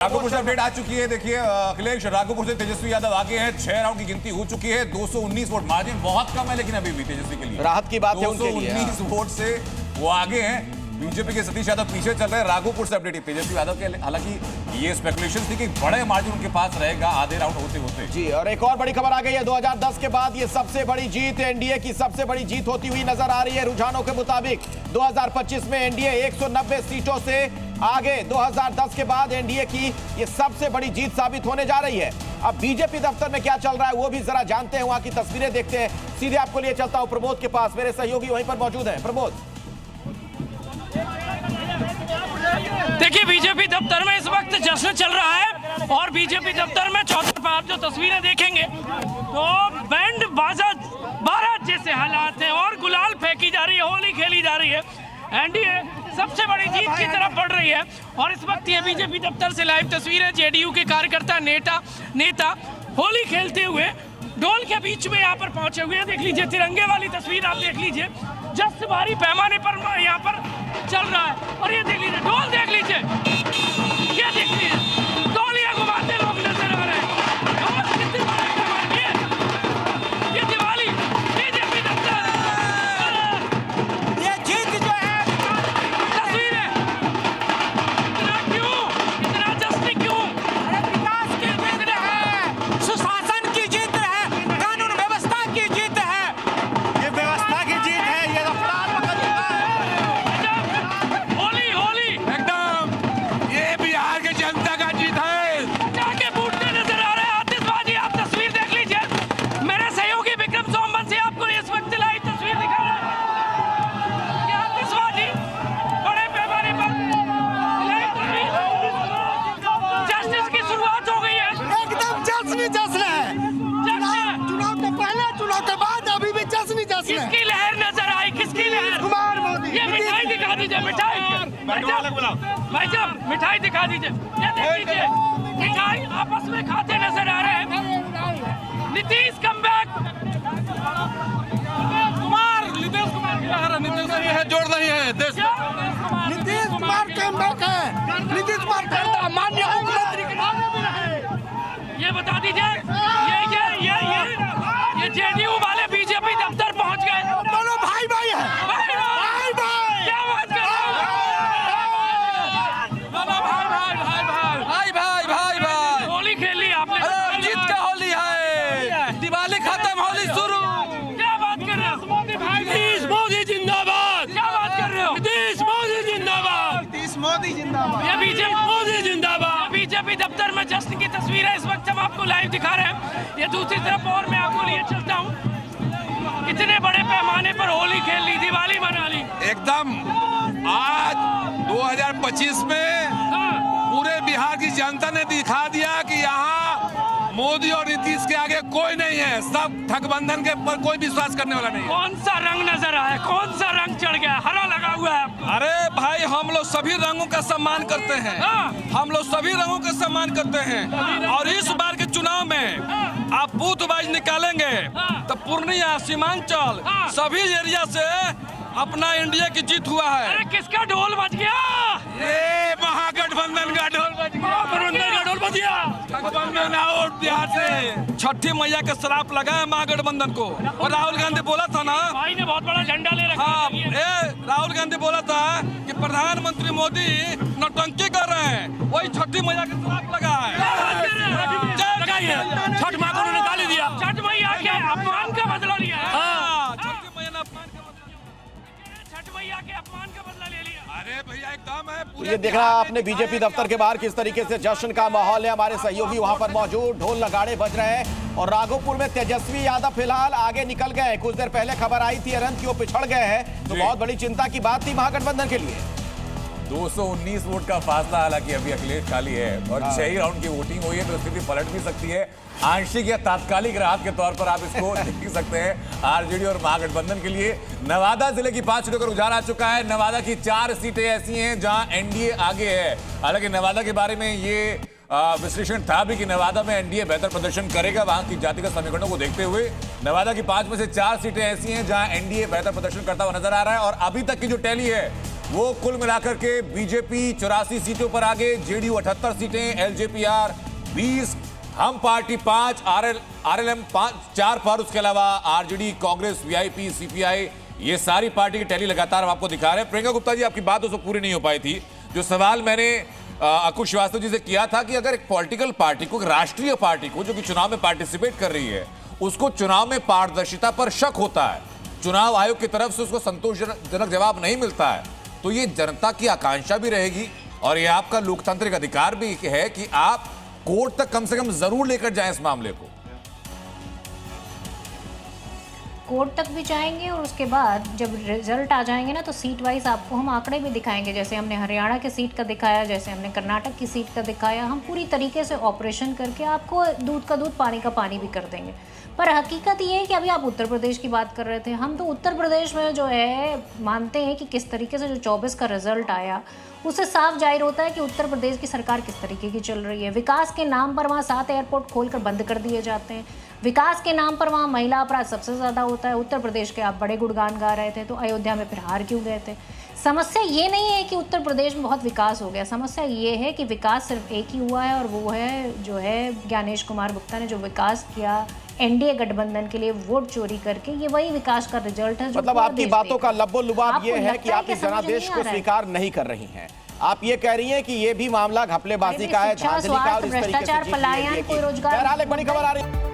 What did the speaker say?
राघोपुर से अपडेट आ चुकी है। देखिए अखिलेश, राघोपुर से तेजस्वी यादव आगे हैं। 6 राउंड की गिनती हो चुकी है। 219 वोट, मार्जिन बहुत कम है लेकिन अभी भी तेजस्वी के लिए राहत की बात है उनके लिए। 219 वोट से वो आगे हैं। बीजेपी के सतीश यादव पीछे चल रहे हैं। राघोपुर से अपडेट तेजस्वी यादव के, हालांकि ये स्पेकुलेशन थी कि बड़े मार्जिन उनके पास रहेगा आधे राउंड होते होते। जी, और एक और बड़ी खबर आ गई है। 2010 के बाद ये सबसे बड़ी जीत, एनडीए की सबसे बड़ी जीत होती हुई नजर आ रही है। रुझानों के मुताबिक 2025 में एनडीए 190 सीटों से आगे 2010 के बाद एनडीए की ये सबसे बड़ी जीत साबित होने जा रही है। अब बीजेपी दफ्तर में क्या चल रहा है वो भी जरा जानते हैं, वहां की तस्वीरें देखते हैं। सीधे आपको लिए चलता हूं प्रमोद के पास, मेरे सहयोगी वहीं पर मौजूद हैं। प्रमोद, देखिए बीजेपी दफ्तर में इस वक्त जश्न चल रहा है और बीजेपी दफ्तर में चौथे पर आप जो तस्वीरें देखेंगे तो बैंड बाजा बारात जैसे हालात हैं और गुलाल फेंकी जा रही है, होली खेली जा रही है। एनडीए सबसे बड़ी जीत की तरफ बढ़ रही है और इस वक्त ये बीजेपी दफ्तर से लाइव तस्वीरें, जेडीयू के कार्यकर्ता नेता होली खेलते हुए ढोल के बीच में यहाँ पर पहुंचे हुए हैं। देख लीजिए तिरंगे वाली तस्वीर, आप देख लीजिए जश्न भारी पैमाने पर यहाँ पर चल रहा है। और ये देख लीजिए ढोल, देख लीजिए, ये देख लीजिए ढोलियां घुमाते लोग नजर आ रहे हैं। ढोल कितने बड़े पैमाने, ये दिवाली बीजेपी दफ्तर, ये जीत जो है तस्वीरें, इतना क्यों, इतना जश्न क्यों? विकास की जीत है, सुशासन की जीत है, कानून व्यवस्था की जीत है, ये व्यवस्था की जीत है। ये रफ्तार पकड़ चुका है। होली होली एकदम, ये बिहार की जनता का जीत है। जाके फूटते नजर आ रहे हैं आतिशबाजी। आप तस्वीर देख लीजिए, मेरे सहयोगी विक्रम सोमवन से आपको इस वक्त लाइव तस्वीर दिखा रहे हैं। ये आतिशबाजी बड़े पैमाने पर लाइव तस्वीर, जस्टिस की शुरुआत हो गई है। एकदम जश्न है। चुनाव के पहले, चुनाव के बाद, अभी भी जश्न है। किसकी लहर नजर आई, किसकी लहर? कुमार मोदी। ये मिठाई दिखा दीजिए, मिठाई भाई साहब मिठाई दिखा दीजिए। ये देख लीजिए मिठाई आपस में खाते नजर आ रहे हैं। नीतीश कम बैक, नीतीश कुमार ये है, जोड़ नहीं है देश। नीतीश कुमार कम बैक है। नीतीश कुमार माननीय मुख्यमंत्री के नाम में रहे। ये बता दीजिए, ये जेडीयू वाले बीजेपी दफ्तर पहुंच गए। दोनों भाई भाई है। भाई भाई क्या बात कर रहे हो? भाई होली खेल ली आपने, जीत का होली है, दिवाली खत्म होली शुरू। क्या बात कर रहे हो? नीतीश मोदी जिंदाबाद। क्या बात कर रहे हो? नीतीश मोदी जिंदाबाद। नीतीश मोदी जिंदाबाद। ये मोदी जिंदाबाद। बीजेपी दफ्तर में जश्न की तस्वीर है, इस वक्त हम आपको लाइव दिखा रहे हैं। ये दूसरी तरफ और मैं आपको लिए चलता हूँ, कितने बड़े पैमाने पर होली खेल ली, दिवाली मना ली। एकदम आज 2025 में हाँ, पूरे बिहार की जनता ने दिखा दिया कि यहाँ मोदी और नीतीश के आगे कोई नहीं है। सब ठगबंधन के पर कोई विश्वास करने वाला नहीं है। कौन सा रंग नजर आया, कौन सा रंग चढ़ गया? हरा लगा हुआ है आपको। अरे भाई, हम लोग सभी रंगों का सम्मान करते हैं। हाँ। हम लोग सभी रंगों का सम्मान करते हैं और इस बार के चुनाव में आप बूथवाइज निकालेंगे तो पूर्णिया, सीमांचल सभी एरिया से अपना इंडिया की जीत हुआ है। अरे किसका ढोल बज गया? ये महागठबंधन का ढोल बज गया। महागठबंधन का ढोल बज गया। गठबंधन और बिहार से छठी मैया के श्राप लगा है महागठबंधन को। और राहुल गांधी बोला था ना, भाई ने बहुत बड़ा झंडा ले रखा हाँ, है। राहुल गांधी बोला था कि प्रधानमंत्री मोदी नौटंकी कर रहे हैं, वही छठी मैया के श्राप लगा है। छठ माँ को निकाल दिया। छठ मैया के अपमान का बदला लिया है। हाँ, छठी मैया ने अपमान का बदला लिया। छठ मैया के अपमान का बदला ले लिया। अरे भैया एकदम है पूरे ये देखना आपने बीजेपी दफ्तर के बाहर किस तरीके से जश्न का माहौल है। हमारे सहयोगी वहां पर मौजूद, ढोल नगाड़े बज रहे हैं और राघोपुर में तेजस्वी यादव फिलहाल आगे निकल गए। कुछ देर पहले खबर आई थी अरंत की वो पिछड़ गए हैं, तो बहुत बड़ी चिंता की बात थी महागठबंधन के लिए। 219 वोट का फासला हालांकि अभी अखिलेश खाली है और 6 ही राउंड की वोटिंग हुई है, तो स्थिति पलट भी सकती है। आंशिक या तात्कालिक राहत के तौर पर आप इसको देख सकते हैं आरजेडी और महागठबंधन के लिए। नवादा जिले की 5 सीटों का रुझान आ चुका है। नवादा की 4 सीटें ऐसी हैं जहां एनडीए आगे है। हालांकि नवादा के बारे में ये विश्लेषण था भी कि नवादा में एनडीए बेहतर प्रदर्शन करेगा। वहां की जातिगत समीकरणों को देखते हुए नवादा की 5 में से 4 सीटें ऐसी हैं जहां एनडीए बेहतर प्रदर्शन करता हुआ नजर आ रहा है। और अभी तक की जो टैली है वो कुल मिलाकर के बीजेपी 84 सीटों पर आगे, जेडीयू 78 सीटें, एलजेपीआर 20, हम पार्टी 5, आरएलएम 4 पर, उसके अलावा आरजेडी, कांग्रेस, वीआईपी, सीपीआई, ये सारी पार्टी की टैली लगातार हम आपको दिखा रहे हैं। प्रियंका गुप्ता जी, आपकी बात उसको पूरी नहीं हो पाई थी। जो सवाल मैंने अकुश श्रीवास्तव जी से किया था कि अगर एक पॉलिटिकल पार्टी को, एक राष्ट्रीय पार्टी को जो कि चुनाव में पार्टिसिपेट कर रही है, उसको चुनाव में पारदर्शिता पर शक होता है, चुनाव आयोग की तरफ से उसको संतोषजनक जवाब नहीं मिलता है, तो ये जनता की आकांक्षा भी रहेगी और ये आपका लोकतांत्रिक अधिकार भी है कि आप कोर्ट तक कम से कम जरूर लेकर जाएं इस मामले को। कोर्ट तक भी जाएंगे और उसके बाद जब रिजल्ट आ जाएंगे ना, तो सीट वाइज आपको हम आंकड़े भी दिखाएंगे। जैसे हमने हरियाणा के सीट का दिखाया, जैसे हमने कर्नाटक की सीट का दिखाया, हम पूरी तरीके से ऑपरेशन करके आपको दूध का दूध पानी का पानी भी कर देंगे। पर हकीकत ये है कि अभी आप उत्तर प्रदेश की बात कर रहे थे, हम तो उत्तर प्रदेश में जो है मानते हैं कि किस तरीके से जो 24 का रिजल्ट आया, उससे साफ जाहिर होता है कि उत्तर प्रदेश की सरकार किस तरीके की चल रही है। विकास के नाम पर वहाँ 7 एयरपोर्ट खोलकर बंद कर दिए जाते हैं, विकास के नाम पर वहाँ महिला अपराध सबसे ज़्यादा होता है। उत्तर प्रदेश के आप बड़े गुणगान गा रहे थे, तो अयोध्या में फिर हार क्यों गए थे? समस्या ये नहीं है कि उत्तर प्रदेश में बहुत विकास हो गया, समस्या ये है कि विकास सिर्फ एक ही हुआ है, और वो है जो है ज्ञानेश कुमार गुप्ता ने जो विकास किया एनडीए गठबंधन के लिए वोट चोरी करके, ये वही विकास का रिजल्ट है। मतलब आपकी बातों का लब्बो लुबाब ये है कि आप इस जनादेश को स्वीकार नहीं कर रही हैं। आप ये कह रही हैं कि ये भी मामला घपलेबाजी का है, धांधली का, और इस तरीके से भ्रष्टाचार, पलायन, कोई रोजगार। बहरहाल एक बड़ी खबर आ रही है।